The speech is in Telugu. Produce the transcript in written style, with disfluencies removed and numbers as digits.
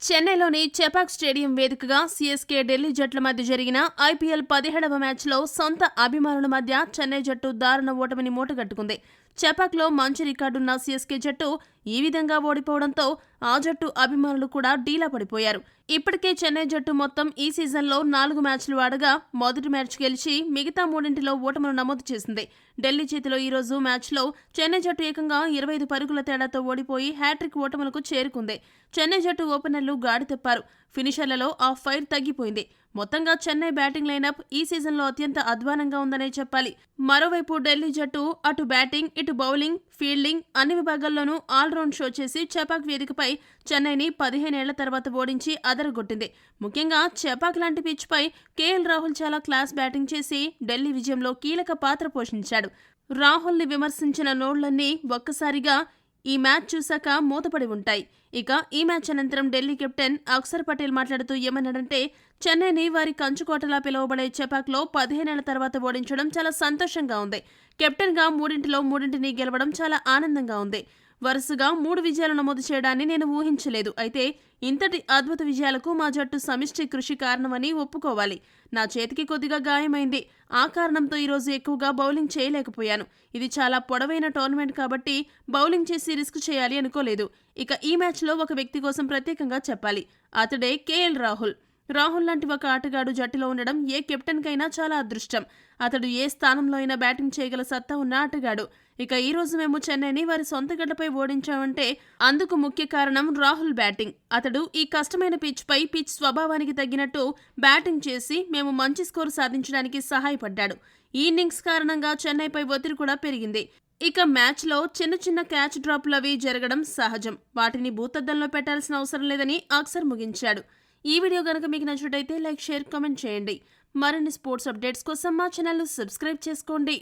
చెన్నైలోని చెపాక్ స్టేడియం వేదికగా సీఎస్కే ఢిల్లీ జట్ల మధ్య జరిగిన ఐపీఎల్ 17వ మ్యాచ్లో సొంత అభిమానుల మధ్య చెన్నై జట్టు దారుణ ఓటమిని మూటగట్టుకుంది. చెపాక్లో మంచి రికార్డున్న సీఎస్కే జట్టు ఈ విధంగా ఓడిపోవడంతో ఆ జట్టు అభిమానులు కూడా డీలా పడిపోయారు. ఇప్పటికే చెన్నై జట్టు మొత్తం ఈ సీజన్లో 4 మ్యాచ్లు ఆడగా మొదటి మ్యాచ్ గెలిచి మిగతా 3 ఓటములు నమోదు చేసింది. ఢిల్లీ చేతిలో ఈ రోజు మ్యాచ్లో చెన్నై జట్టు ఏకంగా 25 పరుగుల తేడాతో ఓడిపోయి హ్యాట్రిక్ ఓటములకు చేరుకుంది. చెన్నై జట్టు ఓపెనర్లు గాడి తెప్పారు. ఫినిషర్లలో ఆ ఫైర్ తగ్గిపోయింది. మొత్తంగా చెన్నై బ్యాటింగ్ లైనప్ ఈ సీజన్లో అత్యంత అధ్వానంగా ఉందనే చెప్పాలి. మరోవైపు ఢిల్లీ జట్టు అటు బ్యాటింగ్, ఇటు బౌలింగ్, ఫీల్డింగ్ అన్ని విభాగాల్లోనూ ఆల్రౌండ్ షో చేసి చెపాక్ వేదికపై చెన్నైని 15 ఏళ్ల తర్వాత ఓడించి అదరగొట్టింది. ముఖ్యంగా చెపాక్ లాంటి పిచ్పై కేఎల్ రాహుల్ చాలా క్లాస్ బ్యాటింగ్ చేసి ఢిల్లీ విజయంలో కీలక పాత్ర పోషించాడు. రాహుల్ని విమర్శించిన నోళ్లన్నీ ఒక్కసారిగా ఈ మ్యాచ్ చూశాక మూతపడి ఉంటాయి. ఇక ఈ మ్యాచ్ అనంతరం ఢిల్లీ కెప్టెన్ అక్షర్ పటేల్ మాట్లాడుతూ ఏమన్నాడంటే, చెన్నైని వారి కంచుకోటలా పిలువబడే చెపాక్లో 15 ఏళ్ల తర్వాత ఓడించడం చాలా సంతోషంగా ఉంది. కెప్టెన్గా 3 గెలవడం చాలా ఆనందంగా ఉంది. వరుసగా 3 విజయాలు నమోదు చేయడాన్ని నేను ఊహించలేదు. అయితే ఇంతటి అద్భుత విజయాలకు మా జట్టు సమిష్టి కృషి కారణమని ఒప్పుకోవాలి. నా చేతికి కొద్దిగా గాయమైంది. ఆ కారణంతో ఈరోజు ఎక్కువగా బౌలింగ్ చేయలేకపోయాను. ఇది చాలా పొడవైన టోర్నమెంట్ కాబట్టి బౌలింగ్ చేసి రిస్క్ చేయాలి అనుకోలేదు. ఇక ఈ మ్యాచ్లో ఒక వ్యక్తి కోసం ప్రత్యేకంగా చెప్పాలి. అతడే కేఎల్ రాహుల్. రాహుల్ లాంటి ఒక ఆటగాడు జట్టులో ఉండడం ఏ కెప్టెన్కైనా చాలా అదృష్టం. అతడు ఏ స్థానంలో అయినా బ్యాటింగ్ చేయగల సత్తా ఉన్న ఆటగాడు. ఇక ఈ రోజు మేము చెన్నైని వారి సొంత గడ్డపై ఓడించామంటే అందుకు ముఖ్య కారణం రాహుల్ బ్యాటింగ్. అతడు ఈ కష్టమైన పిచ్ స్వభావానికి తగ్గినట్టు బ్యాటింగ్ చేసి మేము మంచి స్కోరు సాధించడానికి సహాయపడ్డాడు. ఈ ఇన్నింగ్స్ కారణంగా చెన్నైపై ఒత్తిడి కూడా పెరిగింది. ఇక మ్యాచ్లో చిన్న క్యాచ్ డ్రాప్లవి జరగడం సహజం. వాటిని భూతద్దంలో పెట్టాల్సిన అవసరం లేదని అక్షర్ ముగించాడు. ఈ వీడియో గనుక మీకు నచ్చినట్టయితే లైక్, షేర్, కామెంట్ చేయండి. మరిన్ని స్పోర్ట్స్ అప్డేట్స్ కోసం మా ఛానల్ను సబ్స్క్రైబ్ చేసుకోండి.